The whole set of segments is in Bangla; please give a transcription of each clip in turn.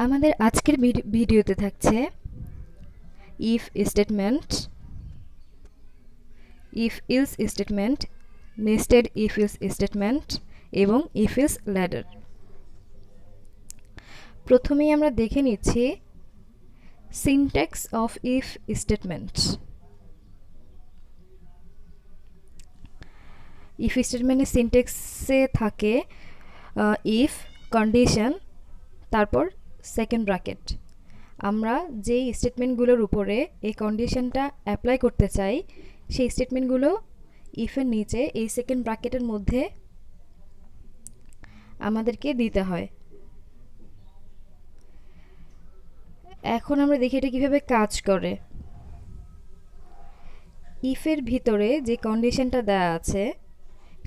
আমাদের আজকের ভিডিওতে থাকছে if statement, if else statement, nested if else statement এবং ইফ ইলস ল্যাডার। প্রথমেই আমরা দেখে নিচ্ছি syntax of if statement. If স্টেটমেন্টের সিনট্যাক্সে থাকে ইফ, কন্ডিশন, তারপর সেকেন্ড ব্র্যাকেট। আমরা যেই স্টেটমেন্টগুলোর উপরে এই কন্ডিশনটা অ্যাপ্লাই করতে চাই সেই স্টেটমেন্টগুলো ইফের নিচে এই সেকেন্ড ব্র্যাকেটের মধ্যে আমাদেরকে দিতে হয়। এখন আমরা দেখি এটা কিভাবে কাজ করে। ইফের ভিতরে যে কন্ডিশনটা দেওয়া আছে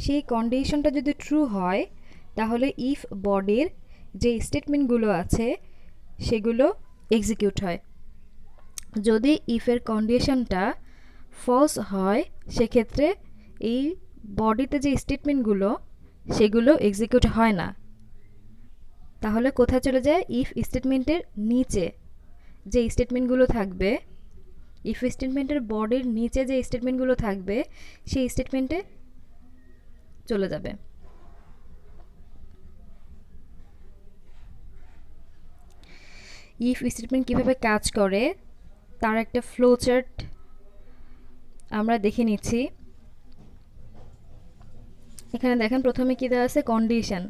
সেই কন্ডিশনটা যদি ট্রু হয় তাহলে ইফ বডির যে স্টেটমেন্টগুলো আছে সেগুলো এক্সিকিউট হয়। যদি ইফের কন্ডিশনটা ফলস হয় সেক্ষেত্রে এই বডিতে যে স্টেটমেন্টগুলো সেগুলো এক্সিকিউট হয় না। তাহলে কোথায় চলে যায়? ইফ স্টেটমেন্টের নিচে যে স্টেটমেন্টগুলো থাকবে, ইফ স্টেটমেন্টের বডির নিচে যে স্টেটমেন্টগুলো থাকবে সেই স্টেটমেন্টে চলে যাবে। ইফ স্টেটমেন্ট কিভাবে কাজ করে তার একটা ফ্লো চার্ট আমরা দেখে নিচ্ছি। এখানে দেখেন প্রথমে কি দেওয়া আছে? কন্ডিশন।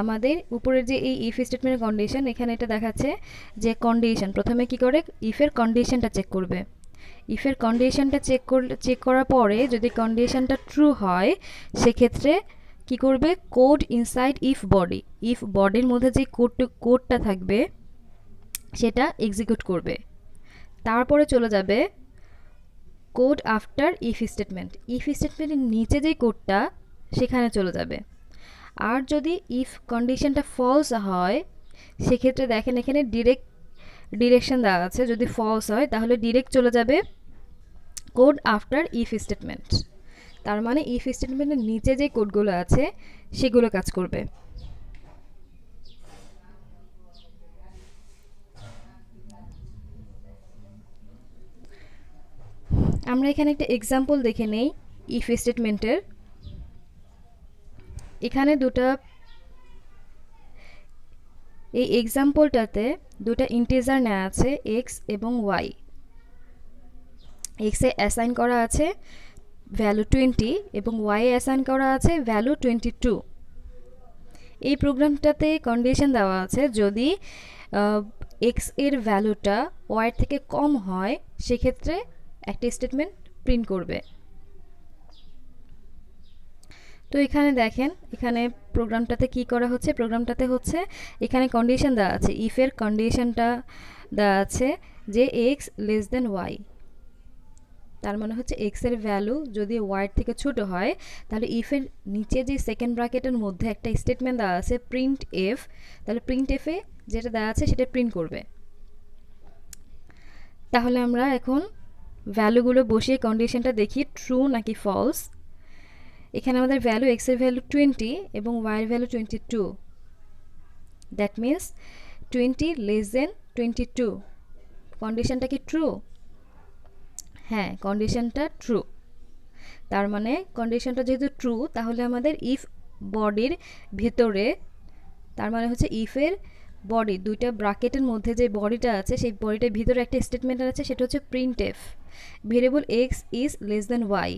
আমাদের উপরের যে এই ইফ স্টেটমেন্টের কন্ডিশন, এখানে এটা দেখাচ্ছে যে কন্ডিশন প্রথমে কি করে? ইফের কন্ডিশনটা চেক করবে। ইফের কন্ডিশনটা চেক করার পরে যদি কন্ডিশনটা ট্রু হয় সেক্ষেত্রে কি করবে? Code inside if body, if বডির মধ্যে যে কোডটা থাকবে সেটা এক্সিকিউট করবে। তারপরে চলে যাবে code after if statement, if স্টেটমেন্টের নিচে যে কোডটা সেখানে চলে যাবে। আর যদি ইফ কন্ডিশনটা ফলস হয় সেক্ষেত্রে দেখেন এখানে ডিরেকশন দেওয়া আছে। যদি ফলস হয় তাহলে ডিরেক্ট চলে যাবে কোড আফটার ইফ স্টেটমেন্ট। তার মানে ইফ স্টেটমেন্টের নিচে যে কোডগুলো আছে সেগুলো কাজ করবে। আমরা এখানে একটা এক্সাম্পল দেখে নেই ইফ স্টেটমেন্টের। এখানে এই এক্সাম্পলটাতে দুটা ইন্টিজার নেওয়া আছে এক্স এবং ওয়াই। এক্সে অ্যাসাইন করা আছে ভ্যালু 20 এবং ওয়াই অ্যাসাইন করা আছে ভ্যালু 22। এই প্রোগ্রামটাতে কন্ডিশন দেওয়া আছে যদি এক্স এর ভ্যালুটা ওয়াই থেকে কম হয় সেক্ষেত্রে একটা স্টেটমেন্ট প্রিন্ট করবে। তো এখানে দেখেন এখানে প্রোগ্রামটাতে কি করা হচ্ছে? প্রোগ্রামটাতে হচ্ছে এখানে কন্ডিশন দেওয়া আছে, ইফের কন্ডিশনটা দেওয়া আছে যে এক্স লেস দেন ওয়াই। তার মানে হচ্ছে এক্স এর ভ্যালু যদি ওয়াই থেকে ছোট হয় তাহলে ইফের নিচে যে সেকেন্ড ব্র্যাকেটের মধ্যে একটা স্টেটমেন্ট দেওয়া আছে প্রিন্ট এফ, তাহলে প্রিন্ট এফে যেটা দেওয়া আছে সেটা প্রিন্ট করবে। তাহলে আমরা এখন ভ্যালুগুলো বসিয়ে কন্ডিশনটা দেখি ট্রু নাকি ফলস। এখানে আমাদের ভ্যালু এক্স এর ভ্যালু 20 এবং ওয়াই এর value 22। That means 20 less than 22। কন্ডিশনটা কি ট্রু? হ্যাঁ, কন্ডিশনটা ট্রু। তার মানে কন্ডিশনটা যেহেতু ট্রু তাহলে আমাদের ইফ বডির ভেতরে, তার মানে হচ্ছে ইফের বডি দুইটা ব্র্যাকেটের মধ্যে যে বডিটা আছে সেই বডিটার ভিতরে একটা স্টেটমেন্ট আছে সেটা হচ্ছে print f, variable x is less than y.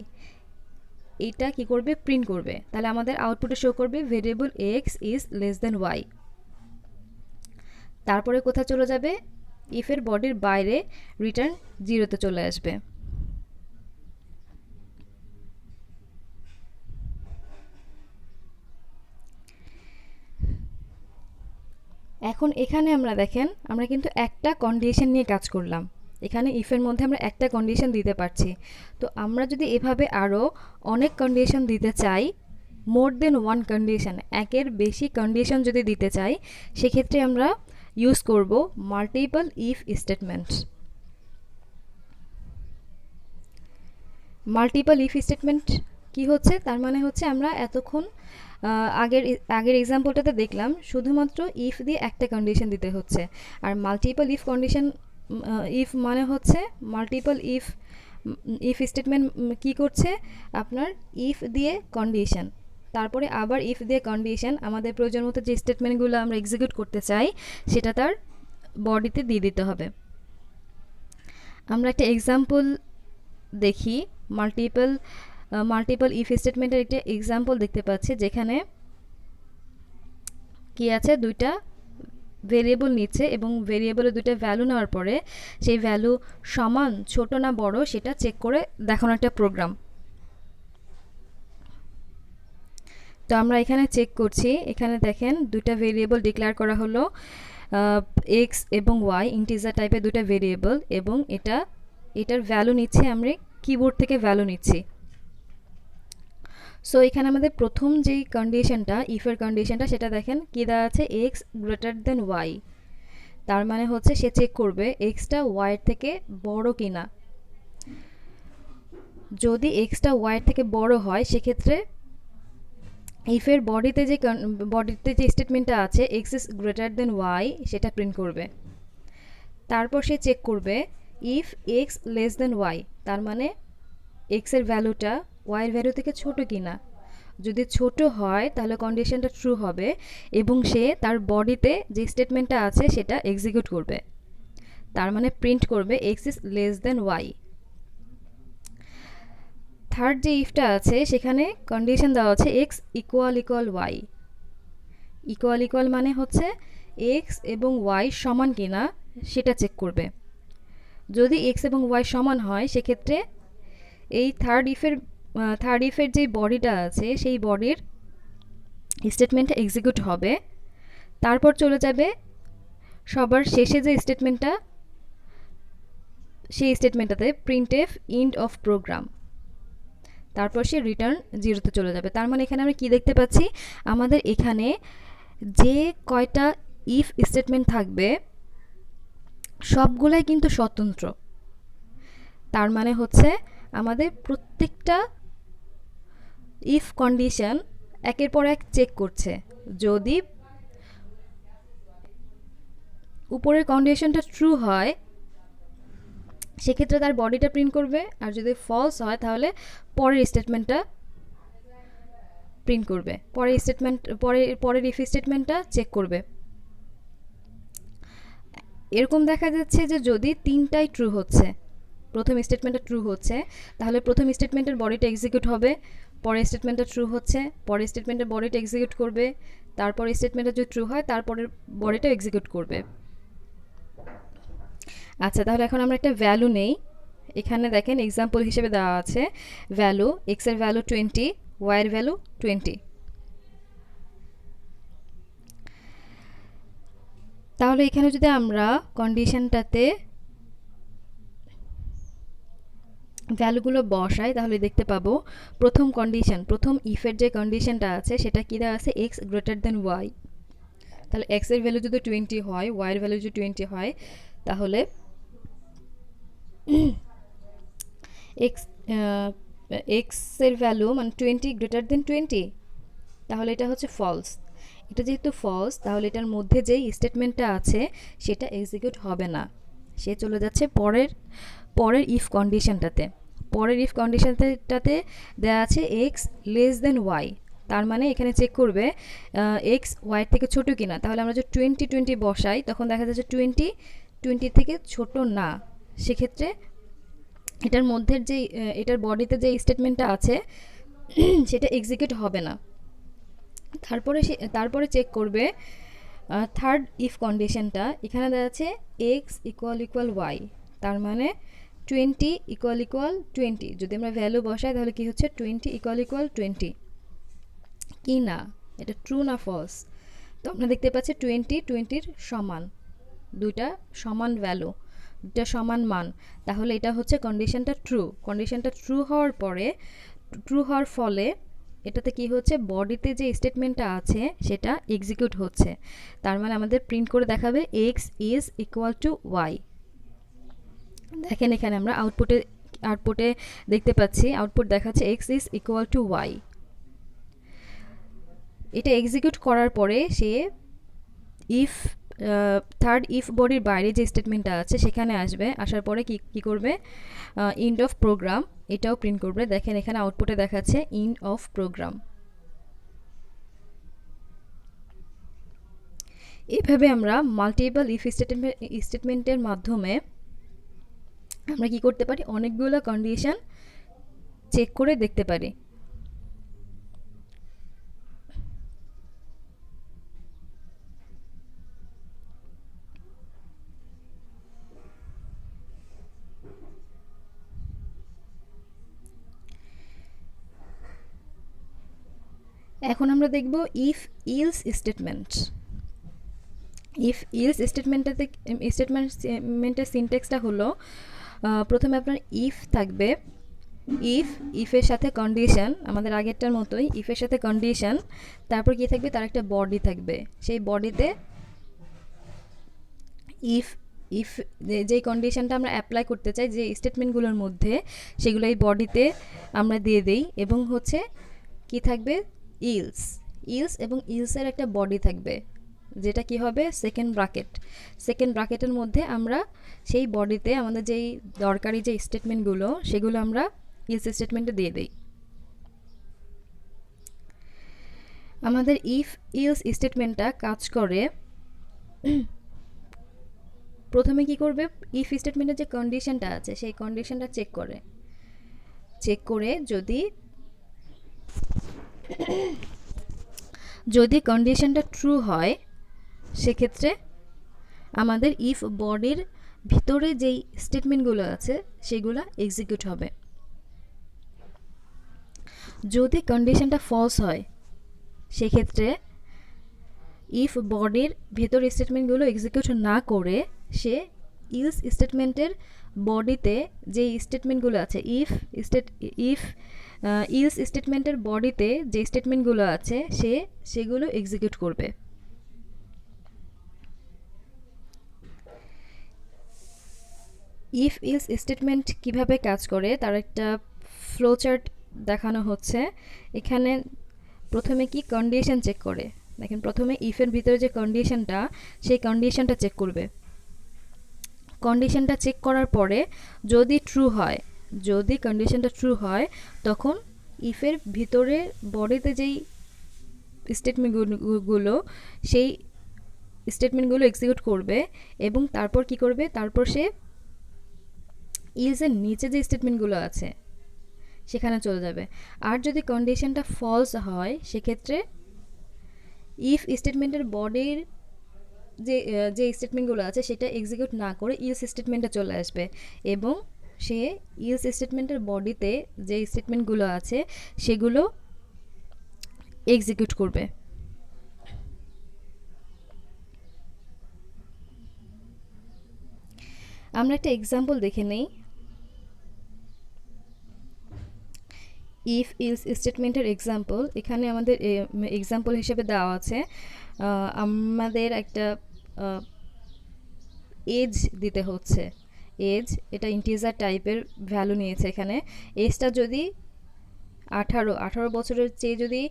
এটা কি করবে? প্রিন্ট করবে। তাহলে আমাদের আউটপুটে শো করবে variable x is less than y. তারপরে কোথায় চলে যাবে? ইফের বডির বাইরে রিটার্ন 0-তে চলে আসবে। এখন এখানে আমরা দেখেন আমরা কিন্তু একটা কন্ডিশন নিয়ে কাজ করলাম। এখানে ইফের মধ্যে আমরা একটা কন্ডিশন দিতে পারছি। তো আমরা যদি এভাবে আরও অনেক কন্ডিশন দিতে চাই, মোর দেন ওয়ান কন্ডিশন, একের বেশি কন্ডিশন যদি দিতে চাই সেক্ষেত্রে আমরা ইউজ করব multiple if statement. Multiple if statement কি হচ্ছে? তার মানে হচ্ছে আমরা এতক্ষণ আগের আগের এক্সাম্পলটাতে দেখলাম শুধুমাত্র ইফ দিয়ে একটা কন্ডিশন দিতে হচ্ছে, আর মাল্টিপল ইফ কন্ডিশন, ইফ মানে হচ্ছে মাল্টিপল ইফ, ইফ স্টেটমেন্ট কি করছে আপনার ইফ দিয়ে কন্ডিশন, তারপরে আবার ইফ দিয়ে কন্ডিশন, আমাদের প্রয়োজন মতো যে স্টেটমেন্টগুলো আমরা এক্সিকিউট করতে চাই সেটা তার বডিতে দিয়ে দিতে হবে। আমরা একটা এক্সাম্পল দেখি, মাল্টিপল ইফ স্টেটমেন্টের একটা এক্সাম্পল দেখতে পাচ্ছি, যেখানে কি আছে, দুইটা ভেরিয়েবল নিচ্ছে এবং ভেরিয়েবলের দুইটা ভ্যালু নেওয়ার পরে সেই ভ্যালু সমান, ছোট না বড় সেটা চেক করে দেখানো একটা প্রোগ্রাম। তো আমরা এখানে চেক করছি, এখানে দেখেন দুইটা ভেরিয়েবল ডিক্লেয়ার করা হলো, এক্স এবং ওয়াই, ইন্টিজার টাইপের দুইটা ভেরিয়েবল, এবং এটার ভ্যালু নিচ্ছে, আমরা কিবোর্ড থেকে ভ্যালু নিচ্ছি। সো এখানে আমাদের প্রথম যেই কন্ডিশনটা, ইফের কন্ডিশনটা, সেটা দেখেন কি দেওয়া আছে, এক্স গ্রেটার দেন ওয়াই। তার মানে হচ্ছে সে চেক করবে এক্সটা ওয়াইয়ের থেকে বড় কিনা। যদি এক্সটা ওয়াইয়ের থেকে বড় হয় সেক্ষেত্রে ইফের বডিতে যে স্টেটমেন্টটা আছে, x is greater than y, সেটা প্রিন্ট করবে। তারপর সে চেক করবে if x less than y, তার মানে এক্সের ভ্যালুটা ওয়াইয়ের ভ্যালু থেকে ছোট কিনা। যদি ছোট হয় তাহলে কন্ডিশনটা ট্রু হবে এবং সে তার বডিতে যে স্টেটমেন্টটা আছে সেটা এক্সিকিউট করবে, তার মানে প্রিন্ট করবে x is less than y. Third যে ইফটা আছে সেখানে কন্ডিশন দেওয়া আছে এক্স ইকুয়াল ওয়াই। ইকুয়াল মানে হচ্ছে এক্স এবং ওয়াই সমান কিনা সেটা চেক করবে। যদি এক্স এবং ওয়াই সমান হয় সেক্ষেত্রে এই থার্ড ইফের যে বডিটা আছে সেই বডির স্টেটমেন্টটা এক্সিকিউট হবে। তারপর চলে যাবে সবার শেষে যে স্টেটমেন্টটা, সেই স্টেটমেন্টটাতে প্রিন্টএফ ইন্ড অফ প্রোগ্রাম, তারপর সে রিটার্ন 0-তে চলে যাবে। তার মানে এখানে আমরা কি দেখতে পাচ্ছি, আমাদের এখানে যে কয়টা ইফ স্টেটমেন্ট থাকবে সবগুলাই কিন্তু স্বতন্ত্র। তার মানে হচ্ছে আমাদের প্রত্যেকটা ইফ কন্ডিশন একের পর এক চেক করছে। যদি উপরের কন্ডিশনটা ট্রু হয় সেক্ষেত্রে তার বডিটা প্রিন্ট করবে, আর যদি ফলস হয় তাহলে পরের স্টেটমেন্টটা প্রিন্ট করবে, পরের ইফ স্টেটমেন্টটা চেক করবে। এরকম দেখা যাচ্ছে যে যদি তিনটাই ট্রু হচ্ছে, প্রথম স্টেটমেন্টটা ট্রু হচ্ছে, তাহলে প্রথম স্টেটমেন্টের বডিটা এক্সিকিউট হবে, পরের স্টেটমেন্টটা ট্রু হচ্ছে, পরের স্টেটমেন্টের বডিটা এক্সিকিউট করবে, তারপর স্টেটমেন্টটা যদি ট্রু হয় তারপরের বডিটা এক্সিকিউট করবে। আচ্ছা, তাহলে এখন আমরা একটা ভ্যালু নেই। এখানে দেখেন এক্সাম্পল হিসেবে দেওয়া আছে ভ্যালু, এক্স এর ভ্যালু 20, ওয়াই এর ভ্যালু 20। তাহলে এখানে যদি আমরা কন্ডিশনটাতে ভ্যালুগুলো বসাই তাহলে দেখতে পাবো প্রথম ইফের যে কন্ডিশনটা আছে সেটা কি দেওয়া আছে, এক্স গ্রেটার দেন ওয়াই। তাহলে এক্স এর ভ্যালু যদি 20 হয়, ওয়াই এর ভ্যালু যদি 20 হয়, তাহলে এক্স এর ভ্যালু মানে 20 গ্রেটার দেন 20, তাহলে এটা হচ্ছে ফলস। এটা যেহেতু ফলস তাহলে এটার মধ্যে যেই স্টেটমেন্টটা আছে সেটা এক্সিকিউট হবে না, সে চলে যাচ্ছে পরের ইফ কন্ডিশনটাতে। পরের ইফ কন্ডিশনটাতে দেওয়া আছে এক্স লেস দেন ওয়াই, তার মানে এখানে চেক করবে এক্স ওয়াইয়ের থেকে ছোট কিনা। তাহলে আমরা যদি 20 বসাই তখন দেখা যাচ্ছে 20 থেকে ছোট না, সেক্ষেত্রে এটার মধ্যে যে এটার বডিতে যে স্টেটমেন্টটা আছে সেটা এক্সিকিউট হবে না। তারপরে চেক করবে থার্ড ইফ কন্ডিশনটা, এখানে দেওয়া আছে এক্স ইকুয়াল ওয়াই, তার মানে 20 ইকুয়াল 20। যদি আমরা ভ্যালু বসাই তাহলে কি হচ্ছে, 20 ইকুয়াল 20 কি না, এটা ট্রু না ফলস। তো আমরা দেখতে পাচ্ছি 20-20 সমান, দুইটা সমান ভ্যালু, দুইটা সমান মান, তাহলে এটা হচ্ছে কন্ডিশনটা ট্রু। কন্ডিশনটা ট্রু হওয়ার ফলে এটাতে কি হচ্ছে, বডিতে যে স্টেটমেন্টটা আছে সেটা এক্সিকিউট হচ্ছে। তার মানে আমাদের প্রিন্ট করে দেখাবে x is equal to y. দেখেন এখানে আমরা আউটপুটে দেখতে পাচ্ছি, আউটপুট দেখাচ্ছে x is equal to y. এটা এক্সিকিউট করার পরে সে ইফ থার্ড ইফ বডির বাইরে যে স্টেটমেন্টটা আছে সেখানে আসবে, আসার পরে কি করবে, ইন্ড অফ প্রোগ্রাম এটাও প্রিন্ট করবে। দেখেন এখানে আউটপুটে দেখাচ্ছে ইন্ড অফ প্রোগ্রাম। এইভাবে আমরা মাল্টিপল ইফ স্টেটমেন্টের মাধ্যমে আমরা কি করতে পারি, অনেকগুলো কন্ডিশন চেক করে দেখতে পারি। এখন আমরা দেখব if else statement. If else স্টেটমেন্টের সিনট্যাক্সটা হলো, প্রথমে আপনার ইফ থাকবে, ইফের সাথে কন্ডিশন, আমাদের আগেরটার মতোই ইফের সাথে কন্ডিশন, তারপর কি থাকবে, তার একটা বডি থাকবে। সেই বডিতে ইফ যেই কন্ডিশনটা আমরা অ্যাপ্লাই করতে চাই যে স্টেটমেন্টগুলোর মধ্যে, সেগুলো এই বডিতে আমরা দিয়ে দেই। এবং হচ্ছে কি থাকবে, ইলস এবং ইলসের একটা বডি থাকবে, যেটা কি হবে, সেকেন্ড ব্র্যাকেটের মধ্যে আমরা সেই বডিতে আমাদের যেই দরকারি যে স্টেটমেন্টগুলো সেগুলো আমরা ইলস স্টেটমেন্টে দিয়ে দিই। আমাদের ইফ ইলস স্টেটমেন্টটা কাজ করে, প্রথমে কি করবে, ইফ স্টেটমেন্টের যে কন্ডিশনটা আছে সেই কন্ডিশনটা চেক করে যদি কন্ডিশনটা ট্রু হয়, সেক্ষেত্রে আমাদের ইফ বডির ভিতরে যেই স্টেটমেন্টগুলো আছে সেগুলো এক্সিকিউট হবে। যদি কন্ডিশনটা ফলস হয়, সেক্ষেত্রে ইফ বডির ভেতর স্টেটমেন্টগুলো এক্সিকিউট না করে সে ইলস স্টেটমেন্টের বডিতে যে স্টেটমেন্টগুলো আছে, ইলস স্টেটমেন্টের বডিতে যে স্টেটমেন্টগুলো আছে সেগুলো এক্সিকিউট করবে। ইফ ইলস স্টেটমেন্ট কিভাবে কাজ করে তার একটা ফ্লোচার্ট দেখানো হচ্ছে এখানে। প্রথমে কি কন্ডিশন চেক করে, দেখেন প্রথমে ইফের ভিতরে যে কন্ডিশনটা, সেই কন্ডিশনটা চেক করবে। কন্ডিশনটা চেক করার পরে যদি কন্ডিশনটা ট্রু হয়, তখন ইফের ভিতরে বডিতে যেই স্টেটমেন্টগুলো সেই স্টেটমেন্টগুলো এক্সিকিউট করবে। এবং তারপর কি করবে, তারপর সে ইলসের নিচে যে স্টেটমেন্টগুলো আছে সেখানে চলে যাবে। আর যদি কন্ডিশনটা ফলস হয়, সেক্ষেত্রে ইফ স্টেটমেন্টের বডির যে স্টেটমেন্টগুলো আছে সেটা এক্সিকিউট না করে ইলস স্টেটমেন্টে চলে আসবে এবং সে ইলস স্টেটমেন্টের বডিতে যে স্টেটমেন্টগুলো আছে সেগুলো এক্সিকিউট করবে। আমরা একটা এক্সাম্পল দেখে নেই। ইফ ইলস স্টেটমেন্টের এক্সাম্পল এখানে আমাদের এক্সাম্পল হিসেবে দেওয়া আছে। আমাদের একটা এজ দিতে হচ্ছে, এজ এটা ইন্টিজার টাইপের ভ্যালু নিয়েছে এখানে। এজটা যদি 18 বছরের চেয়ে যদি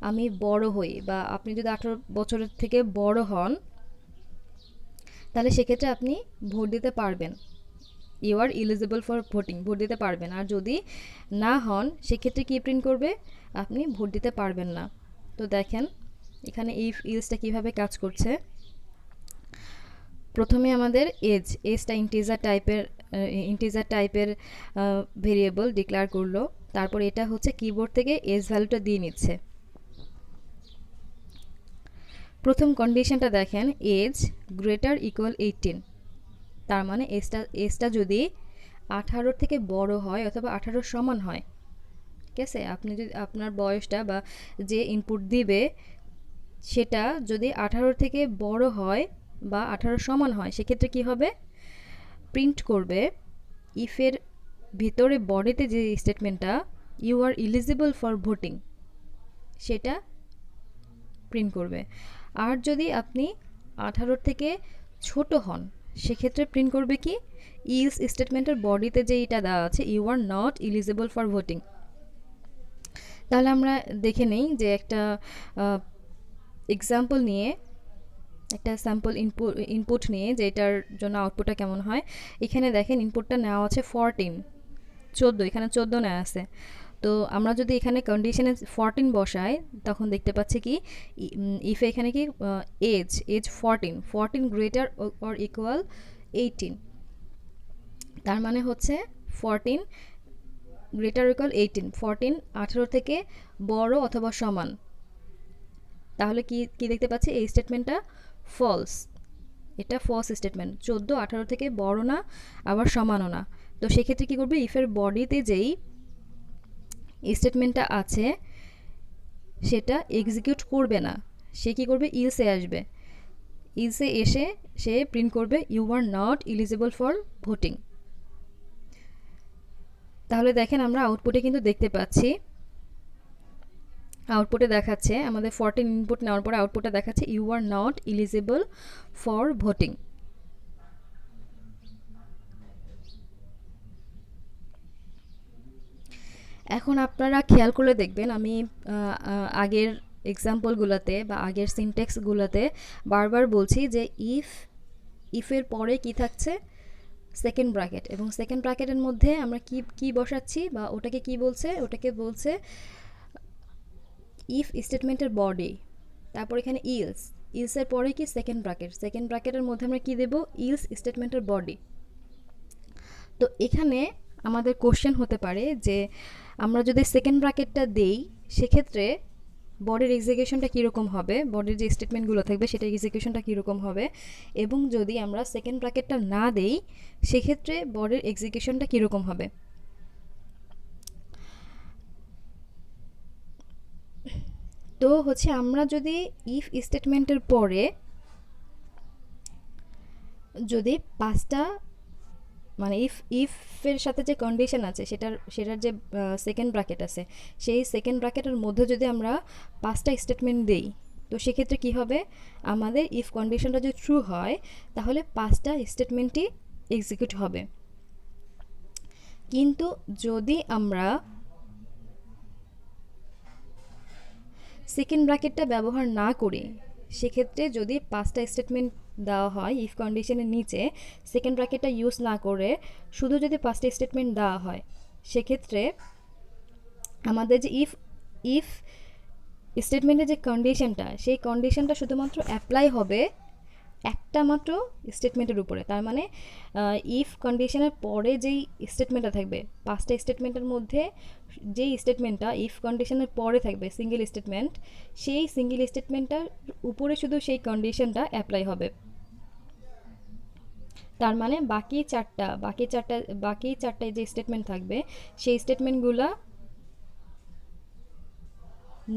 আমি বড় হই, বা আপনি যদি 18 বছরের থেকে বড় হন, তাহলে সেক্ষেত্রে আপনি ভোট দিতে পারবেন, you are eligible for voting, vote দিতে পারবেন। আর যদি না হন, সেক্ষেত্রে কী প্রিন্ট করবে, আপনি ভোট দিতে পারবেন না। তো দেখেন এখানে ইফ ইলসটা কীভাবে কাজ করছে। প্রথমে আমাদের এজটা ইন্টিজার টাইপের ভেরিয়েবল ডিক্লেয়ার করলো। তারপর এটা হচ্ছে কিবোর্ড থেকে এজ ভ্যালুটা দিয়ে নিচ্ছে। প্রথম কন্ডিশনটা দেখেন, এজ গ্রেটার ইকুয়াল 18, তার মানে এজটা যদি 18 থেকে বড় হয় অথবা 18 সমান হয়, ঠিক আছে। আপনি যদি আপনার বয়সটা বা যে ইনপুট দিবে সেটা যদি 18 থেকে বড় হয় বা 18 সমান হয়, সেক্ষেত্রে কি হবে, প্রিন্ট করবে ইফের ভিতরে বডিতে যে স্টেটমেন্টটা you are eligible for voting সেটা প্রিন্ট করবে। আর যদি আপনি 18 থেকে ছোট হন, সেক্ষেত্রে প্রিন্ট করবে কি, ইলস স্টেটমেন্টের বডিতে যে এটা দেওয়া আছে you are not eligible for voting. তাহলে আমরা দেখে নেই যে একটা এক্সাম্পল নিয়ে, একটা স্যাম্পল ইনপুট নিয়ে যে এটার জন্য আউটপুটটা কেমন হয়। এখানে দেখেন ইনপুটটা নেওয়া আছে 14, 14, এখানে 14 নেওয়া আছে। তো আমরা যদি এখানে কন্ডিশনে 14 বসাই, তখন দেখতে পাচ্ছি কি ইফ এখানে কি এজ 14 গ্রেটার অর ইকুয়াল 18, তার মানে হচ্ছে 14 গ্রেটার ইকুয়াল 18, 14 18 থেকে বড় অথবা সমান। তাহলে কি কি দেখতে পাচ্ছি, এই স্টেটমেন্টটা ফলস, এটা ফলস স্টেটমেন্ট। 14 18 থেকে বড় না, আবার সমানও না। তো সেক্ষেত্রে কি করবে, ইফের বডিতে যেই স্টেটমেন্টটা আছে সেটা এক্সিকিউট করবে না, সে কি করবে, ইলসে আসবে। ইলসে এসে সে প্রিন্ট করবে you are not eligible for voting. তাহলে দেখেন আমরা আউটপুটে কিন্তু দেখতে পাচ্ছি, আউটপুটে দেখাচ্ছে আমাদের 14 ইনপুট নেওয়ার পরে আউটপুটে দেখাচ্ছে you are not eligible for voting. এখন আপনারা খেয়াল করে দেখবেন, আমি আগের এক্সাম্পলগুলোতে বা আগের সিনটেক্সগুলোতে বারবার বলছি যে ইফের পরে কি থাকছে, সেকেন্ড ব্র্যাকেট, এবং সেকেন্ড ব্র্যাকেটের মধ্যে আমরা কি কি বসাচ্ছি বা ওটাকে কি বলছে, ওটাকে বলছে ইফ স্টেটমেন্টের বডি। তারপর এখানে ইলসের পরে কি সেকেন্ড ব্র্যাকেট, সেকেন্ড ব্র্যাকেটের মধ্যে আমরা কি দেব, ইলস স্টেটমেন্টের বডি। তো এখানে আমাদের কোশ্চেন হতে পারে যে আমরা যদি সেকেন্ড ব্র্যাকেটটা দেই, সেক্ষেত্রে বডির এক্সিকিউশনটা কীরকম হবে, বডির যে স্টেটমেন্টগুলো থাকবে সেটা এক্সিকিউশনটা কীরকম হবে, এবং যদি আমরা সেকেন্ড ব্র্যাকেটটা না দেই সেক্ষেত্রে বডির এক্সিকিউশনটা কীরকম হবে। তো হচ্ছে আমরা যদি ইফ স্টেটমেন্টের পরে যদি পাঁচটা মানে ইফের সাথে যে কন্ডিশন আছে সেটার যে সেকেন্ড ব্র্যাকেট আছে, সেই সেকেন্ড ব্র্যাকেটের মধ্যে যদি আমরা পাঁচটা স্টেটমেন্ট দেই, তো সেক্ষেত্রে কি হবে, আমাদের ইফ কন্ডিশনটা যদি ট্রু হয় তাহলে পাঁচটা স্টেটমেন্টই এক্সিকিউট হবে। কিন্তু যদি আমরা সেকেন্ড ব্র্যাকেটটা ব্যবহার না করি, সেক্ষেত্রে যদি পাঁচটা স্টেটমেন্ট দেওয়া হয় ইফ কন্ডিশনের নিচে, সেকেন্ড ব্র্যাকেটটা ইউজ না করে শুধু যদি পাঁচটা স্টেটমেন্ট দেওয়া হয়, সেক্ষেত্রে আমাদের যে ইফ স্টেটমেন্টের যে কন্ডিশনটা, সেই কন্ডিশনটা শুধুমাত্র অ্যাপ্লাই হবে একটা মাত্র স্টেটমেন্টের উপরে। তার মানে ইফ কন্ডিশনের পরে যেই স্টেটমেন্টটা থাকবে, পাঁচটা স্টেটমেন্টের মধ্যে যেই স্টেটমেন্টটা ইফ কন্ডিশনের পরে থাকবে সিঙ্গেল স্টেটমেন্ট, সেই সিঙ্গেল স্টেটমেন্টটার উপরে শুধু সেই কন্ডিশনটা অ্যাপ্লাই হবে। তার মানে বাকি চারটায় যে স্টেটমেন্ট থাকবে, সেই স্টেটমেন্টগুলো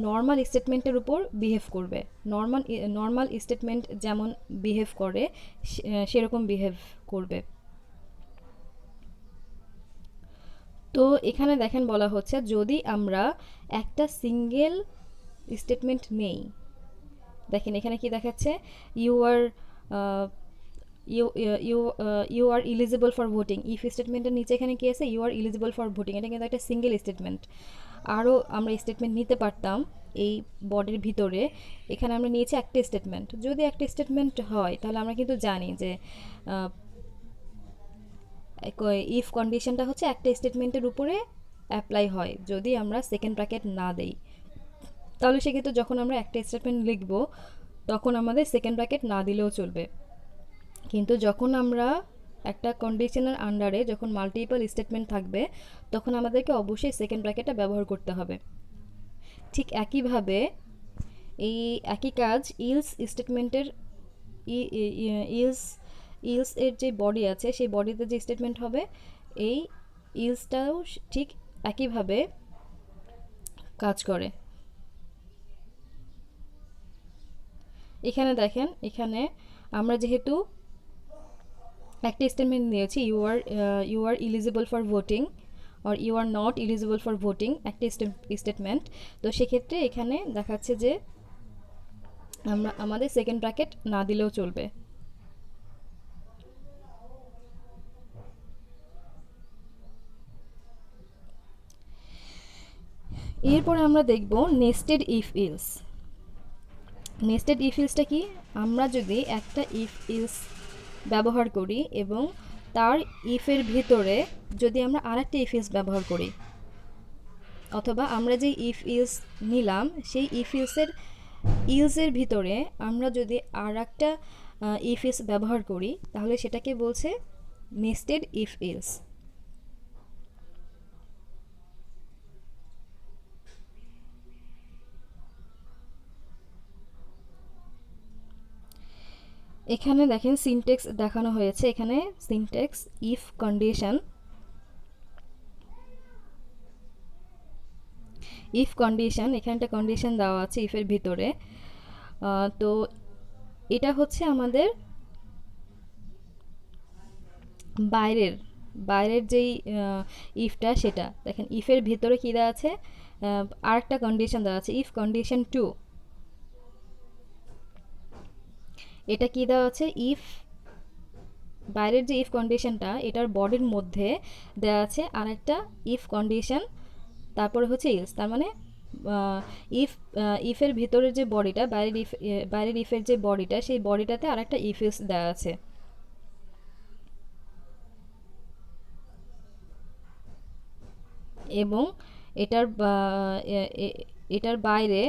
নর্মাল স্টেটমেন্টের উপর বিহেভ করবে। নর্মাল স্টেটমেন্ট যেমন বিহেভ করে সেরকম বিহেভ করবে। তো এখানে দেখেন বলা হচ্ছে যদি আমরা একটা সিঙ্গেল স্টেটমেন্ট নেই, দেখেন এখানে কি দেখাচ্ছে, you are you are eligible for voting. If স্টেটমেন্টের নিচে এখানে কি আছে, you are eligible for voting. এটা কিন্তু একটা সিঙ্গেল স্টেটমেন্ট। আরও আমরা স্টেটমেন্ট নিতে পারতাম এই বডির ভিতরে, এখানে আমরা নিয়েছি একটা স্টেটমেন্ট। যদি একটা স্টেটমেন্ট হয় তাহলে আমরা কিন্তু জানি যে ইফ কন্ডিশনটা হচ্ছে একটা স্টেটমেন্টের উপরে অ্যাপ্লাই হয় যদি আমরা সেকেন্ড ব্র্যাকেট না দেই। তাহলে সেক্ষেত্রে যখন আমরা একটা স্টেটমেন্ট লিখব তখন আমাদের সেকেন্ড ব্র্যাকেট না দিলেও চলবে। কিন্তু যখন আমরা একটা কন্ডিশনের আন্ডারে যখন মাল্টিপল স্টেটমেন্ট থাকবে, তখন আমাদেরকে অবশ্যই সেকেন্ড ব্র্যাকেটটা ব্যবহার করতে হবে। ঠিক একইভাবে এই একই কাজ ইলস স্টেটমেন্টের ইলস এর যে বডি আছে, সেই বডিতে যে স্টেটমেন্ট হবে, এই ইলসটাও ঠিক একইভাবে কাজ করে। এখানে দেখেন, এখানে আমরা যেহেতু একটা স্টেটমেন্ট দিয়েছি you are eligible for voting or you are not eligible for voting, একটা স্টেটমেন্ট। তো সেক্ষেত্রে এখানে দেখাচ্ছে যে আমাদের সেকেন্ড ব্র্যাকেট না দিলেও চলবে। এরপরে আমরা দেখব nested if else. Nested if ইলসটা কি, আমরা যদি একটা ইফ ইলস ব্যবহার করি এবং তার ইফের ভিতরে যদি আমরা আরেকটা ইফ ইলস ব্যবহার করি, অথবা আমরা যে ইফ ইলস নিলাম সেই ইফ ইলসের ভিতরে আমরা যদি আর একটা ইফ ইলস ব্যবহার করি, তাহলে সেটাকে বলছে নেস্টেড ইফ ইলস। এখানে দেখেন সিনট্যাক্স দেখানো হয়েছে, এখানে syntax if condition, if condition, এখানে একটা কন্ডিশন দেওয়া আছে ইফের ভিতরে। তো এটা হচ্ছে আমাদের বাইরের যেই ইফটা, সেটা দেখেন ইফের ভিতরে কী দেওয়া আছে, আরেকটা কন্ডিশন দেওয়া আছে ইফ কন্ডিশন 2। এটা কী দেওয়া আছে, ইফ বাইরের যে ইফ কন্ডিশনটা এটার বডির মধ্যে দেওয়া আছে আরেকটা ইফ কন্ডিশন, তারপরে হচ্ছে ইলস। তার মানে ইফের ভিতরের যে বডিটা, বাইরের ইফের যে বডিটা, সেই বডিটাতে আরেকটা ইফ ইলস দেওয়া আছে। এবং এটার বাইরে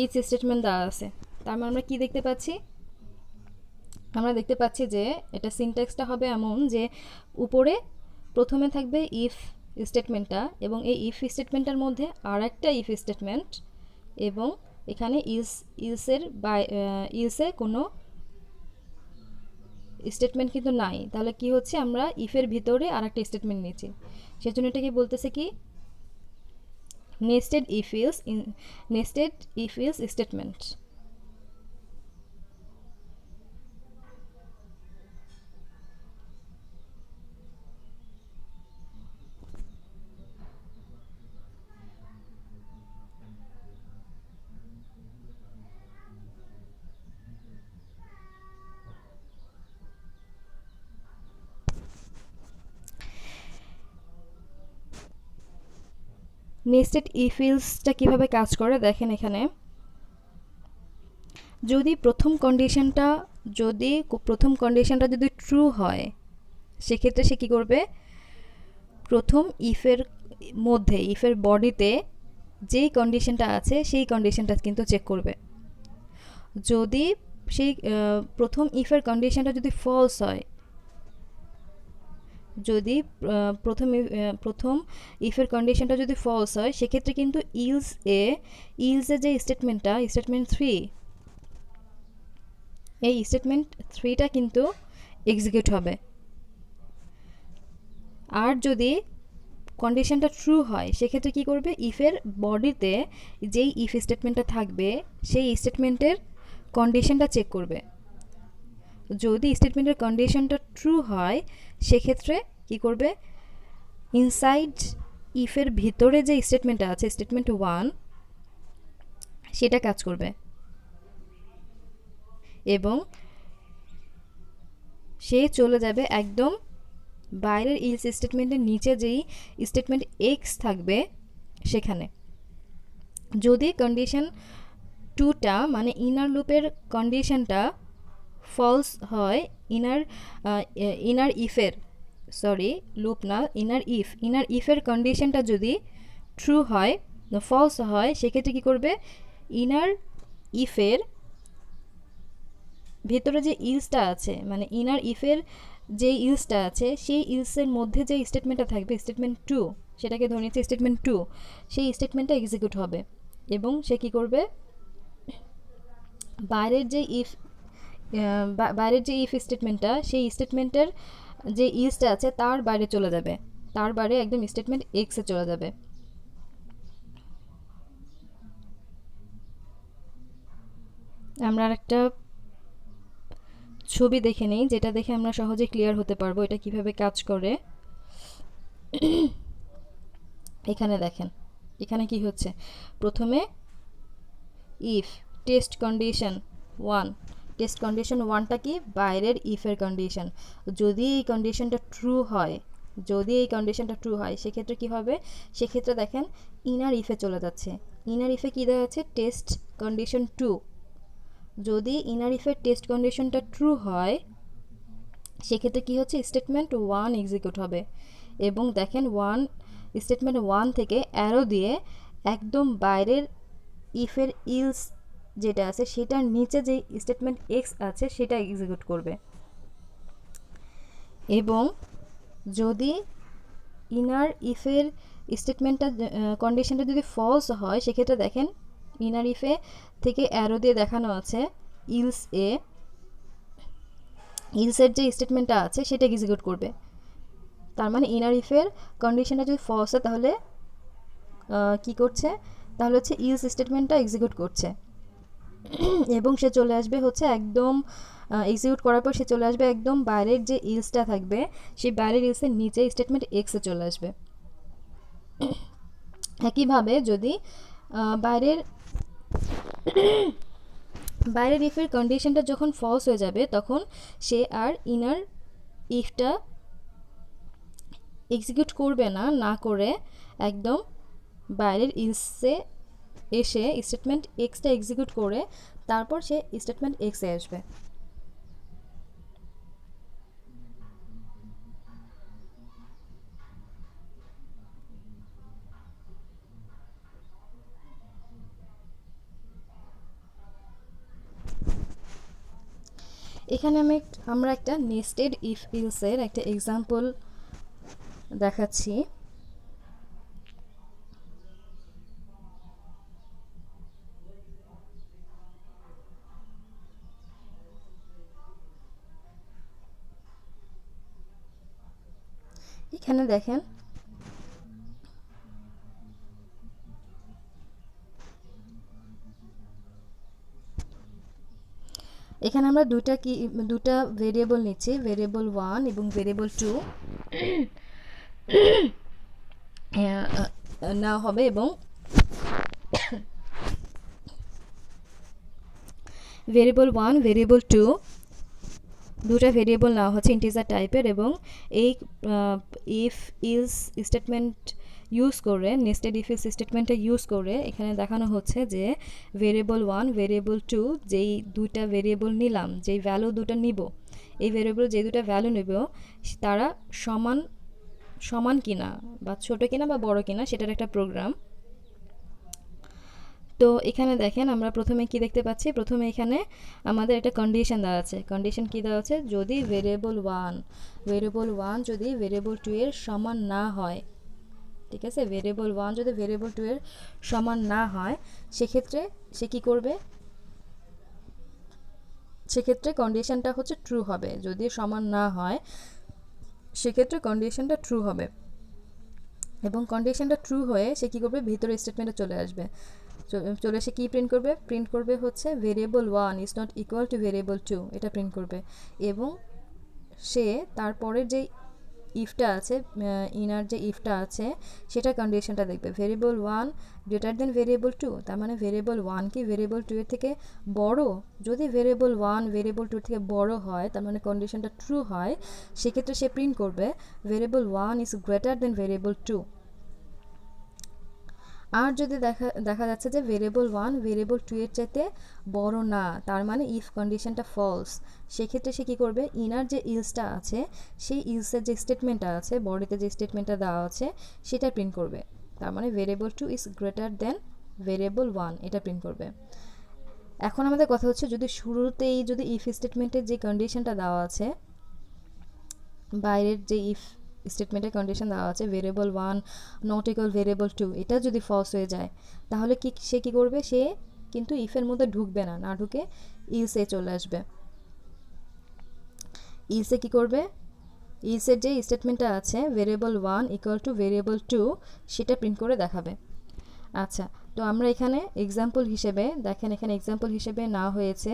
ইফ স্টেটমেন্ট দেওয়া আছে। তার মানে আমরা কি দেখতে পাচ্ছি, আমরা দেখতে পাচ্ছি যে এটা সিনট্যাক্সটা হবে এমন যে উপরে প্রথমে থাকবে ইফ স্টেটমেন্টটা এবং এই ইফ স্টেটমেন্টটার মধ্যে আর একটা ইফ স্টেটমেন্ট, এবং এখানে ইলসে কোনো স্টেটমেন্ট কিন্তু নাই। তাহলে কি হচ্ছে, আমরা ইফের ভিতরে আর একটা স্টেটমেন্ট নিয়েছি, সেজন্য এটাকে বলতেছে কি nested if else statement. Nested if ইলসটা কীভাবে কাজ করে দেখেন, এখানে যদি প্রথম কন্ডিশনটা যদি ট্রু হয়, সেক্ষেত্রে সে কী করবে, প্রথম ইফের বডিতে যেই কন্ডিশনটা আছে সেই কন্ডিশনটা কিন্তু চেক করবে। যদি সেই প্রথম ইফের কন্ডিশনটা যদি ফলস হয়, যদি প্রথম ইফের কন্ডিশনটা যদি ফলস হয়, সেক্ষেত্রে কিন্তু ইলসে যে স্টেটমেন্টটা, স্টেটমেন্ট 3, এই স্টেটমেন্ট 3টা কিন্তু এক্সিকিউট হবে। আর যদি কন্ডিশনটা ট্রু হয়, সেক্ষেত্রে কি করবে, ইফের বডিতে যেই ইফ স্টেটমেন্টটা থাকবে সেই স্টেটমেন্টের কন্ডিশনটা চেক করবে। যদি স্টেটমেন্টের কন্ডিশনটা ট্রু হয়, সেক্ষেত্রে কি করবে, ইনসাইড ইফের ভিতরে যে স্টেটমেন্টটা আছে, স্টেটমেন্ট 1, সেটা কাজ করবে এবং সে চলে যাবে একদম বাইরের ইলস স্টেটমেন্টের নিচে যেই স্টেটমেন্ট এক্স থাকবে সেখানে। যদি কন্ডিশন 2টা মানে ইনার লুপের কন্ডিশনটা ফলস হয়, ইনার ইফের কন্ডিশনটা যদি ট্রু হয়, ফলস হয়, সেক্ষেত্রে কী করবে, ইনার ইফের ভেতরে যে ইলসটা আছে, মানে ইনার ইফের যে ইলসটা আছে, সেই ইলসের মধ্যে যে স্টেটমেন্টটা থাকবে, স্টেটমেন্ট 2, সেটাকে ধরে নিচ্ছে স্টেটমেন্ট 2, সেই স্টেটমেন্টটা এক্সিকিউট হবে এবং সে কী করবে, বাইরের যে ইফ স্টেটমেন্টটা, সেই স্টেটমেন্টের যে ইলসটা আছে তার বাইরে চলে যাবে, তার বাইরে একদম স্টেটমেন্ট এক্সে চলে যাবে। আমরা একটা ছবি দেখে নেই, যেটা দেখে আমরা সহজে ক্লিয়ার হতে পারবো এটা কিভাবে কাজ করে। এখানে দেখেন, এখানে কি হচ্ছে, প্রথমে ইফ টেস্ট কন্ডিশন 1টা কি, বাইরের ইফের কন্ডিশন। যদি এই কন্ডিশনটা ট্রু হয়, যদি এই কন্ডিশনটা ট্রু হয় সেক্ষেত্রে কি হবে, সেক্ষেত্রে দেখেন ইনার ইফে চলে যাচ্ছে। ইনার ইফে কী দেওয়া আছে, টেস্ট কন্ডিশন ট্রু। যদি ইনার ইফের টেস্ট কন্ডিশনটা ট্রু হয় সেক্ষেত্রে কী হচ্ছে, স্টেটমেন্ট 1 এক্সিকিউট হবে। এবং দেখেন স্টেটমেন্ট 1 থেকে অ্যারো দিয়ে একদম বাইরের ইফের ইলস যেটা আছে সেটার নিচে যে স্টেটমেন্ট এক্স আছে সেটা এক্সিকিউট করবে। এবং যদি ইনার ইফের স্টেটমেন্টটা কন্ডিশনটা যদি ফলস হয় সেক্ষেত্রে দেখেন ইনার ইফে থেকে অ্যারো দিয়ে দেখানো আছে ইলসের যে স্টেটমেন্টটা আছে সেটা এক্সিকিউট করবে। তার মানে ইনার ইফের কন্ডিশনটা যদি ফলস হয় তাহলে কি করছে, তাহলে হচ্ছে ইলস স্টেটমেন্টটা এক্সিকিউট করছে। এবং সে চলে আসবে হচ্ছে একদম এক্সিকিউট করার পর সে চলে আসবে একদম বাইরের যে ইলসটা থাকবে সেই বাইরের ইলসের নিচে স্টেটমেন্ট এক্সে চলে আসবে। একইভাবে যদি বাইরের ইফের কন্ডিশনটা যখন ফলস হয়ে যাবে তখন সে আর ইনার ইফটা এক্সিকিউট করবে না করে একদম বাইরের ইলসে এসে স্টেটমেন্ট এক্সটা এক্সিকিউট করে তারপর সে স্টেটমেন্ট এক্সে আসবে। এখানে আমরা একটা নেস্টেড ইফ ইলসের একটা এক্সাম্পল দেখাচ্ছি। এখানে দেখেন এখানে আমরা দুটা ভেরিয়েবল নিচ্ছি, ভেরিয়েবল 1 এবং ভেরিয়েবল 2 নেওয়া হবে। এবং ভেরিয়েবল 1 ভেরিয়েবল 2 দুটা ভেরিয়েবল নেওয়া হচ্ছে ইন্টিজার টাইপের। এবং এই ইফ ইলস স্টেটমেন্ট ইউজ করে, নেস্টেড ইফ ইলস স্টেটমেন্টটা ইউজ করে এখানে দেখানো হচ্ছে যে ভেরিয়েবল 1 ভেরিয়েবল 2 যেই দুটা ভেরিয়েবল নিলাম, যেই ভ্যালু দুটো নিব, এই ভেরিয়েবল যে দুটা ভ্যালু নেব তারা সমান কিনা বা ছোট কিনা বা বড় কিনা সেটার একটা প্রোগ্রাম। তো এখানে দেখেন আমরা প্রথমে কি দেখতে পাচ্ছি, প্রথমে এখানে আমাদের একটা কন্ডিশন দেওয়া আছে। কন্ডিশন কি দেওয়া আছে, যদি ভেরিয়েবল 1 যদি ভেরিয়েবল 2 এর সমান না হয়, ঠিক আছে, ভেরিয়েবল 1 যদি ভেরিয়েবল 2 এর সমান না হয় সেক্ষেত্রে সে কি করবে, সেক্ষেত্রে কন্ডিশনটা হচ্ছে ট্রু হবে। যদি সমান না হয় সেক্ষেত্রে কন্ডিশনটা ট্রু হবে। এবং কন্ডিশনটা ট্রু হয়ে সে কী করবে, ভিতরে স্টেটমেন্টে চলে আসবে। চলে এসে কী প্রিন্ট করবে হচ্ছে variable 1 is not equal to variable 2, এটা প্রিন্ট করবে। এবং সে তারপরের যে ইফটা আছে, ইনার যে ইফটা আছে সেটা কন্ডিশনটা দেখবে ভেরিয়েবল 1 গ্রেটার দেন ভেরিয়েবল 2, তার মানে ভেরিয়েবল 1 কি ভেরিয়েবল 2 এর থেকে বড়। যদি ভেরিয়েবল 1 ভেরিয়েবল 2 থেকে বড় হয় তার মানে কন্ডিশনটা ট্রু হয়, সেক্ষেত্রে সে প্রিন্ট করবে variable 1 is greater than variable 2। আর যদি দেখা যাচ্ছে যে ভেরিয়েবল 1 ভেরিয়েবল 2 এর চাইতে বড় না, তার মানে ইফ কন্ডিশনটা ফলস, সেক্ষেত্রে সে কী করবে, ইনার যে ইলসটা আছে সেই ইলসের যে স্টেটমেন্টটা আছে, বডিতে যে স্টেটমেন্টটা দেওয়া আছে সেটা প্রিন্ট করবে। তার মানে variable 2 is greater than variable 1, এটা প্রিন্ট করবে। এখন আমাদের কথা হচ্ছে যদি শুরুতেই যদি ইফ স্টেটমেন্টের যে কন্ডিশনটা দেওয়া আছে, বাইরের যে ইফ স্টেটমেন্টের কন্ডিশন দেওয়া আছে ভেরিয়েবল 1 নট ইকুয়াল ভেরিয়েবল 2, এটা যদি ফলস হয়ে যায় তাহলে সে কী করবে, সে কিন্তু ইফের মধ্যে ঢুকবে না ঢুকে ইলসে চলে আসবে। ইলসে কী করবে, ইলসের যে স্টেটমেন্টটা আছে ভেরিয়েবল 1 ইকুয়াল টু ভেরিয়েবল 2 সেটা প্রিন্ট করে দেখাবে। আচ্ছা, তো আমরা এখানে এক্সাম্পল হিসেবে দেখেন, এখানে এক্সাম্পল হিসেবে না হয়েছে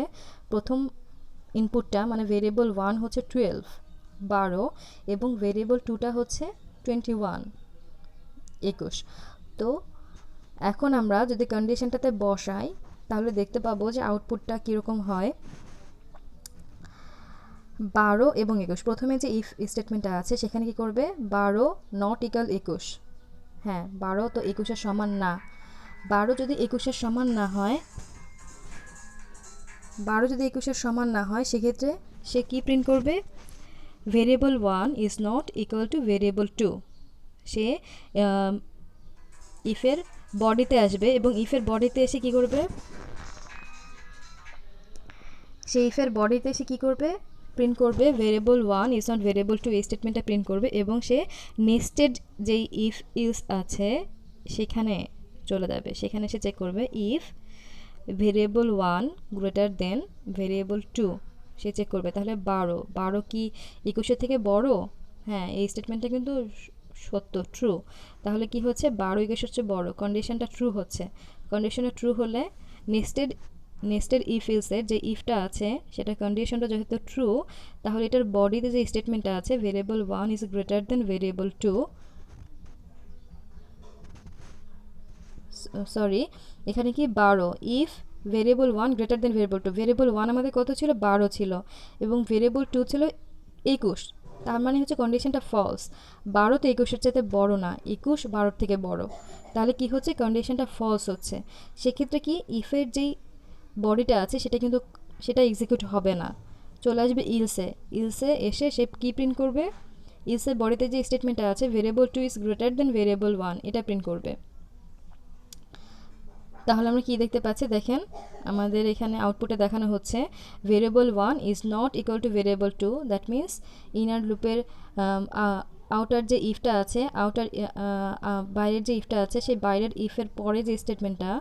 প্রথম ইনপুটটা মানে ভেরিয়েবল 1 হচ্ছে 12 এবং ভেরিয়েবল 2টা হচ্ছে 21। তো এখন আমরা যদি কন্ডিশনটাতে বসাই তাহলে দেখতে পাবো যে আউটপুটটা কীরকম হয়। 12 এবং 21, প্রথমে যে ইফ স্টেটমেন্টটা আছে সেখানে কি করবে, 12 নট ইকুয়াল 21, হ্যাঁ 12 তো 21-এর সমান না। 12 যদি 21-এর সমান না হয়, 12 যদি 21-এর সমান না হয় সেক্ষেত্রে সে কি প্রিন্ট করবে, variable 1 is not equal to variable 2। সে ইফের বডিতে আসবে এবং ইফের বডিতে এসে কি করবে, সে ইফের বডিতে এসে কী করবে, প্রিন্ট করবে ভেরিয়েবল 1 ইজ নট ভেরিয়েবল 2, এই স্টেটমেন্টটা প্রিন্ট করবে এবং সে নেস্টেড যেই ইফ ইউজ আছে সেখানে চলে যাবে, সেখানে সে চেক করবে if variable 1 greater than variable 2, সে চেক করবে তাহলে 12 কি 21-এর থেকে বড়, হ্যাঁ এই স্টেটমেন্টটা কিন্তু সত্য, ট্রু। তাহলে কি হচ্ছে, 12 21-এর চেয়ে বড়, কন্ডিশনটা ট্রু হচ্ছে। কন্ডিশনটা ট্রু হলে নেস্টেড ইফ ইলসের যে ইফটা আছে সেটা কন্ডিশনটা যেহেতু ট্রু, তাহলে এটার বডিতে যে স্টেটমেন্টটা আছে variable 1 is greater than variable 2, sorry এখানে কি 12, if variable 1 greater than variable 2, variable 1 আমাদের কত ছিল, 12 ছিল এবং ভেরিয়েবল 2 ছিল 21, তার মানে হচ্ছে কন্ডিশনটা ফলস। 12 তো 21-এর চাইতে বড় না, 21 12-র থেকে বড়, তাহলে কি হচ্ছে, কন্ডিশনটা ফলস হচ্ছে। সেক্ষেত্রে কি ইফের যেই বডিটা আছে সেটা এক্সিকিউট হবে না, চলে আসবে ইলসে এসে সে কি প্রিন্ট করবে, ইলসের বডিতে যে স্টেটমেন্টটা আছে variable 2 is greater than variable 1, এটা প্রিন্ট করবে। তাহলে আমরা কি দেখতে পাচ্ছি, দেখেন আমাদের এখানে আউটপুটে দেখানো হচ্ছে variable 1 is not equal to variable 2, that means inner লুপের আউটার যে ইফটা আছে, বাইরের যে ইফটা আছে সেই বাইরের ইফের পরে যে স্টেটমেন্টটা,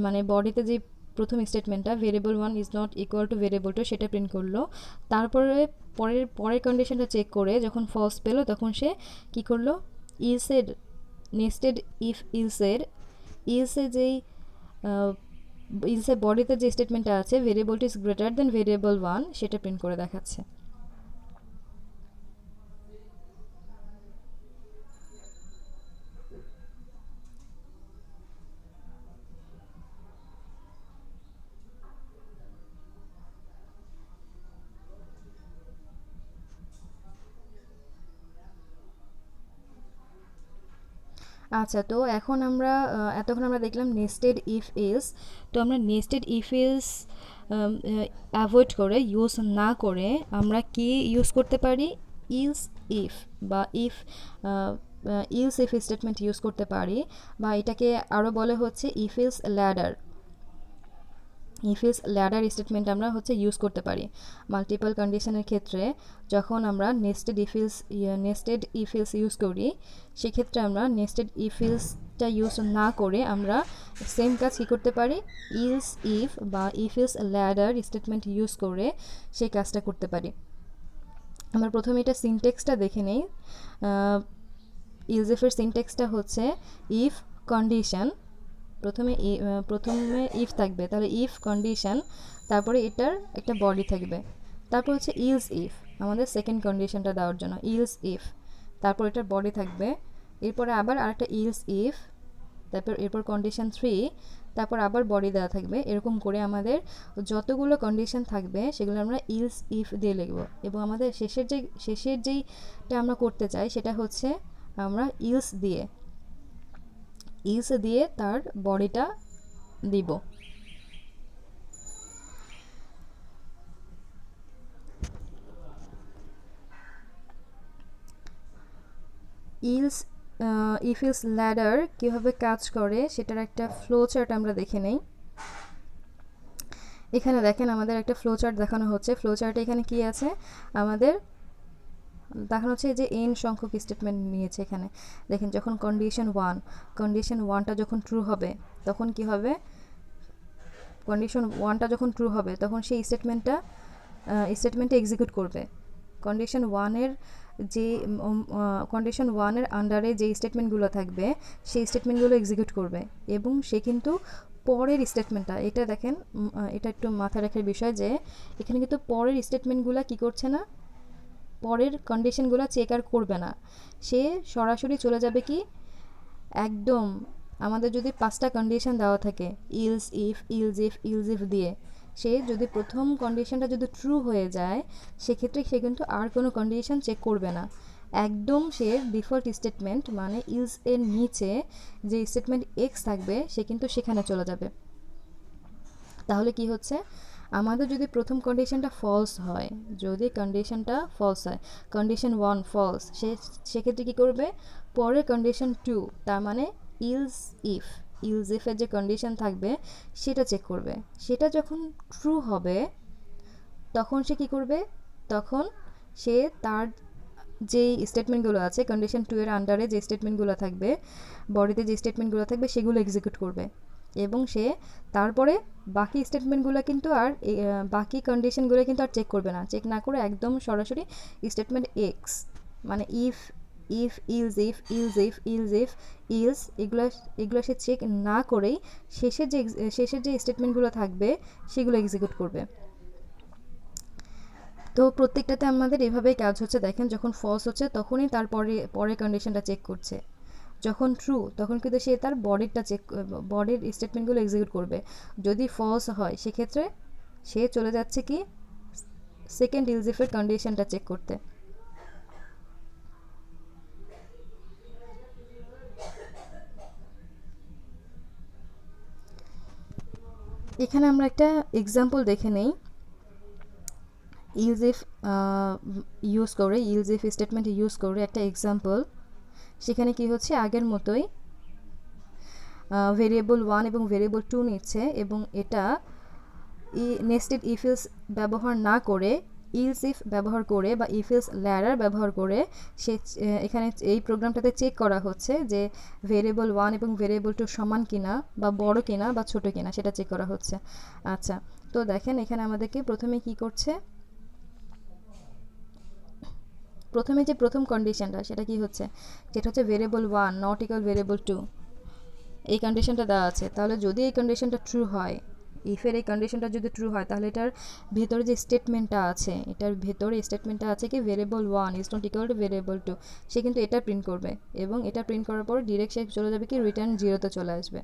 মানে বডিতে যে প্রথম স্টেটমেন্টটা variable 1 is not equal to variable 2 সেটা প্রিন্ট করলো। তারপরে পরের কন্ডিশনটা চেক করে যখন ফলস পেলো তখন সে কি করলো, ইলসের নেস্টেড ইফ ইলসের যেই ইলসের বডিতে যে স্টেটমেন্টটা আছে ভেরিয়েবলটি ইজ গ্রেটার দেন ভেরিয়েবল 1 সেটা প্রিন্ট করে দেখাচ্ছে। আচ্ছা, তো এতক্ষণ আমরা দেখলাম নেস্টেড ইফ ইলস। তো আমরা নেস্টেড ইফ ইলস অ্যাভয়েড করে, ইউজ না করে আমরা কি ইউজ করতে পারি, ইলস ইফ বা ইলস ইফ স্টেটমেন্ট ইউজ করতে পারি, বা এটাকে আরও বলে হচ্ছে if else ladder. If else ladder statement আমরা ইউজ করতে পারি মাল্টিপল কন্ডিশনের ক্ষেত্রে। যখন আমরা নেস্টেড ইফ ইলস ইউজ করি সেক্ষেত্রে আমরা নেস্টেড ইফ ইলসটা ইউজ না করে আমরা সেম কাজ কী করতে পারি, ইলস ইফ বা if else ladder statement use করে সেই কাজটা করতে পারি। আমরা প্রথমে এটা সিনটেক্সটা দেখে নেই। ইলস ইফের সিনটেক্সটা হচ্ছে ইফ কন্ডিশন, প্রথমে ইফ থাকবে, তাহলে ইফ কন্ডিশন, তারপরে এটার একটা বডি থাকবে, তারপর হচ্ছে ইলস ইফ আমাদের সেকেন্ড কন্ডিশনটা দেওয়ার জন্য ইলস ইফ, তারপর এটার বডি থাকবে, এরপরে আবার আরেকটা ইলস ইফ, এরপর কন্ডিশন 3, তারপর আবার বডি দেওয়া থাকবে। এরকম করে আমাদের যতগুলো কন্ডিশন থাকবে সেগুলো আমরা ইলস ইফ দিয়ে লিখব, এবং আমাদের শেষের যেইটা আমরা করতে চাই সেটা হচ্ছে আমরা ইলস দিয়ে তার বডিটা দিব। ইফ ইলস ল্যাডার কীভাবে কাজ করে সেটার একটা ফ্লো চার্ট আমরা দেখে নেই। এখানে দেখেন আমাদের একটা ফ্লো চার্ট দেখানো হচ্ছে। ফ্লো চার্টে এখানে কি আছে, আমাদের দেখানো হচ্ছে যে এন সংখ্যক স্টেটমেন্ট নিয়েছে। এখানে দেখেন যখন কন্ডিশন 1টা যখন ট্রু হবে তখন কি হবে, কন্ডিশন 1টা যখন ট্রু হবে তখন সেই স্টেটমেন্টটা এক্সিকিউট করবে। কন্ডিশন 1-এর আন্ডারে যে স্টেটমেন্টগুলো থাকবে সেই স্টেটমেন্টগুলো এক্সিকিউট করবে, এবং সে কিন্তু পরের স্টেটমেন্টটা, এটা দেখেন এটা একটু মাথায় রাখার বিষয় যে এখানে কিন্তু পরের স্টেটমেন্টগুলো কি করছে না, পরের কন্ডিশনগুলো চেক আর করবে না, সে সরাসরি চলে যাবে কি একদম, আমাদের যদি 5টা কন্ডিশন দেওয়া থাকে ইলস ইফ দিয়ে, সে যদি প্রথম কন্ডিশনটা যদি ট্রু হয়ে যায় সেক্ষেত্রে সে কিন্তু আর কোনো কন্ডিশন চেক করবে না, একদম সে ডিফল্ট স্টেটমেন্ট মানে ইলস এর নিচে যে স্টেটমেন্ট এক্স থাকবে সে কিন্তু সেখানে চলে যাবে। তাহলে কি হচ্ছে, আমাদের যদি প্রথম কন্ডিশনটা ফলস হয়, যদি কন্ডিশনটা ফলস হয়, কন্ডিশন 1 ফলস, সেক্ষেত্রে কী করবে, পরের কন্ডিশন 2 তার মানে ইলস ইফের যে কন্ডিশন থাকবে সেটা চেক করবে। সেটা যখন ট্রু হবে তখন সে কী করবে, তখন সে তার যেই স্টেটমেন্টগুলো আছে কন্ডিশন 2 এর আন্ডারে যে স্টেটমেন্টগুলো থাকবে, বডিতে যে স্টেটমেন্টগুলো থাকবে সেগুলো এক্সিকিউট করবে এবং সে তারপরে বাকি স্টেটমেন্টগুলো কিন্তু আর বাকি কন্ডিশনগুলো কিন্তু আর চেক করবে না, চেক না করে একদম সরাসরি স্টেটমেন্ট এক্স মানে ইফ ইলস এগুলো সে চেক না করেই শেষের যে স্টেটমেন্টগুলো থাকবে সেগুলো এক্সিকিউট করবে। তো প্রত্যেকটাতে আমাদের এভাবেই কাজ হচ্ছে। দেখেন যখন ফলস হচ্ছে তখনই তার পরের কন্ডিশনটা চেক করছে, যখন ট্রু তখন কিন্তু সে তার বডির স্টেটমেন্টগুলো এক্সিকিউট করবে। যদি ফলস হয় সেক্ষেত্রে সে চলে যাচ্ছে কি সেকেন্ড ইলস ইফের কন্ডিশনটা চেক করতে। এখানে আমরা একটা এক্সাম্পল দেখে নেই ইলস ইফ স্টেটমেন্ট ইউজ করে একটা এক্সাম্পল। সেখানে কি হচ্ছে, আগের মতোই ভেরিয়েবল 1 এবং ভেরিয়েবল 2 নিচ্ছে এবং এটা নেস্টেড ইফ ইলস ব্যবহার না করে ইলস ইফ ব্যবহার করে বা ইফ ইলস ল্যাডার ব্যবহার করে সে এখানে এই প্রোগ্রামটাতে চেক করা হচ্ছে যে ভেরিয়েবল 1 এবং ভেরিয়েবল 2 সমান কিনা বা বড় কিনা বা ছোট কিনা সেটা চেক করা হচ্ছে। আচ্ছা, তো দেখেন এখানে আমাদেরকে প্রথমে কি করছে, প্রথমে যে প্রথম কন্ডিশনটা সেটা কি হচ্ছে, যেটা হচ্ছে ভেরিয়েবল 1 নট ইকুয়াল ভেরিয়েবল 2, এই কন্ডিশনটা দেওয়া আছে। তাহলে যদি এই কন্ডিশনটা ট্রু হয়, ইফের এই কন্ডিশনটা যদি ট্রু হয় তাহলে এটার ভেতরে যে স্টেটমেন্টটা আছে, এটার ভেতরে স্টেটমেন্টটা আছে কি variable 1 is not equal to variable 2, সে কিন্তু এটা প্রিন্ট করবে এবং এটা প্রিন্ট করার পর ডিরেক্ট সে চলে যাবে কি রিটার্ন 0-তে চলে আসবে।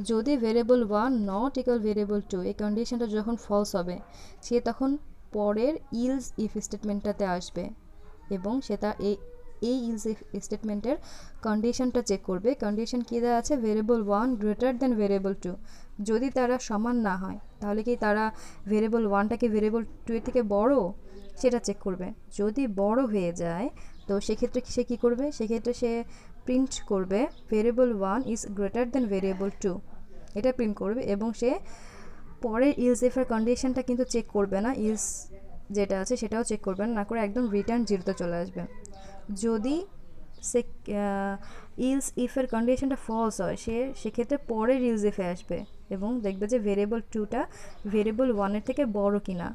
যদি ভেরিয়েবল 1 নট ইকুয়াল ভেরিয়েবল 2 এই কন্ডিশনটা যখন ফলস হবে সে তখন পরের ইলস ইফ স্টেটমেন্টটাতে আসবে এবং সেটা এই ইলস ইফ স্টেটমেন্টের কন্ডিশনটা চেক করবে। কন্ডিশন কী দেওয়া আছে, ভেরিয়েবল 1 গ্রেটার দেন ভেরিয়েবল 2, যদি তারা সমান না হয় তাহলে কি তারা ভেরিয়েবল 1টাকে ভেরিয়েবল 2 এর থেকে বড় সেটা চেক করবে। যদি বড় হয়ে যায় তো সেক্ষেত্রে সে কী করবে, সেক্ষেত্রে সে প্রিন্ট করবে variable 1 is greater than variable 2, এটা প্রিন্ট করবে এবং সে পরের ইলস ইফের কন্ডিশনটা কিন্তু চেক করবে না, ইলস যেটা আছে সেটাও চেক করবে না করে একদম রিটার্ন 0-তে চলে আসবে। যদি সে ইলস ইফের কন্ডিশনটা ফলস হয় সেক্ষেত্রে পরের ইলস ইফে আসবে এবং দেখবে যে ভেরিয়েবল 2টা ভেরিয়েবল 1-এর থেকে বড় কিনা।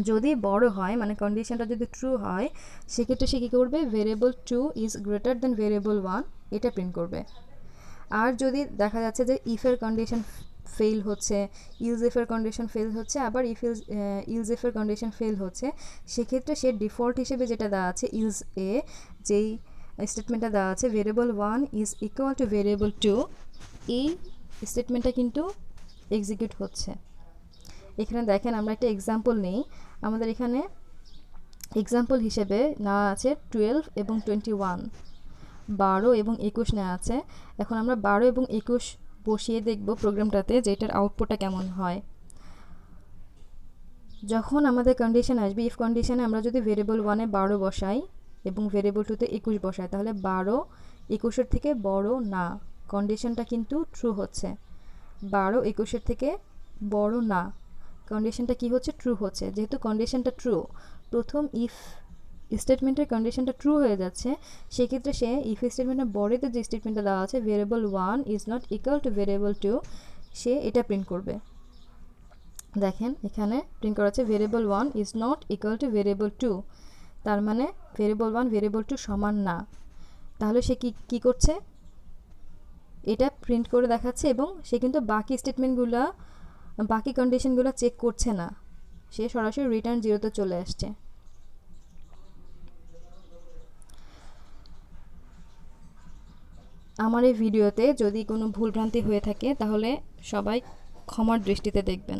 যদি বড় হয় মানে কন্ডিশনটা যদি ট্রু হয় সেক্ষেত্রে সে কী করবে, variable 2 is greater than variable 1 এটা প্রিন্ট করবে। আর যদি দেখা যাচ্ছে যে ইফের কন্ডিশন ফেল হচ্ছে, ইলস ইফের কন্ডিশন ফেল হচ্ছে, আবার ইলস ইফের কন্ডিশন ফেল হচ্ছে, সেক্ষেত্রে সে ডিফল্ট হিসেবে যেটা দেওয়া আছে ইলস এ যেই স্টেটমেন্টটা দেওয়া আছে variable 1 is equal to variable 2, এই স্টেটমেন্টটা কিন্তু এক্সিকিউট হচ্ছে। এখানে দেখেন আমরা একটা এক্সাম্পল নেই, আমাদের এখানে এক্সাম্পল হিসেবে নেওয়া আছে 12 এবং 21, 12 এবং 21 নেওয়া আছে। এখন আমরা 12 এবং 21 বসিয়ে দেখব প্রোগ্রামটাতে যে এটার আউটপুটটা কেমন হয়। যখন আমাদের কন্ডিশন আসবে, ইফ কন্ডিশনে আমরা যদি ভেরিয়েবল 1-এ 12 বসাই এবং ভেরিয়েবল 2-তে 21 বসাই তাহলে 12 21-এর থেকে বড় না, কন্ডিশনটা কিন্তু ট্রু হচ্ছে। 12 21-এর থেকে বড় না, কন্ডিশনটা কি হচ্ছে, ট্রু হচ্ছে। যেহেতু কন্ডিশনটা ট্রু, প্রথম ইফ স্টেটমেন্টের কন্ডিশনটা ট্রু হয়ে যাচ্ছে, সেক্ষেত্রে সে ইফ স্টেটমেন্টের বডিতে যে স্টেটমেন্টটা দেওয়া আছে variable 1 is not equal to variable 2, সে এটা প্রিন্ট করবে। দেখেন এখানে প্রিন্ট করা আছে variable 1 is not equal to variable 2, তার মানে ভেরিয়েবল 1 ভেরিয়েবল 2 সমান না। তাহলে সে কি করছে, এটা প্রিন্ট করে দেখাচ্ছে এবং সে কিন্তু বাকি স্টেটমেন্টগুলো বাকি কন্ডিশনগুলো চেক করছে না, সে সরাসরি রিটার্ন 0-তে চলে আসছে। আমার এই ভিডিওতে যদি কোনো ভুলভ্রান্তি হয়ে থাকে তাহলে সবাই ক্ষমার দৃষ্টিতে দেখবেন।